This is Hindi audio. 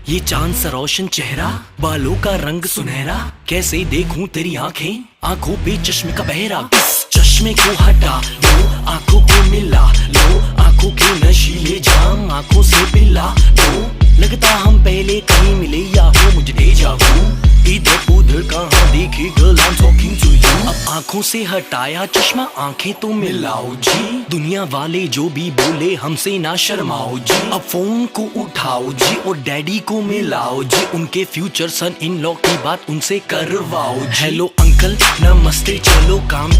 ये चांद सा रोशन चेहरा, बालों का रंग सुनहरा, कैसे देखूं तेरी आंखें, आंखों पे चश्मे का पहरा। चश्मे को हटा दो, आंखों को मिला लो, आंखों के नशीले जाम आंखों से पिला दो। लगता हम पहले कहीं मिले या हो मुझे डेजा वू। इधर उधर कहाँ देखी girl I am talking to you. अब आंखों से हटाया चश्मा, आंखें तो मिलाओ जी। दुनिया वाले जो भी बोले हमसे ना शर्माओ जी। अब फोन को उठाओ जी और डैडी को मिलाओ जी। उनके फ्यूचर सन इन लॉ की बात उनसे करवाओ जी। हेलो अंकल नमस्ते, चलो काम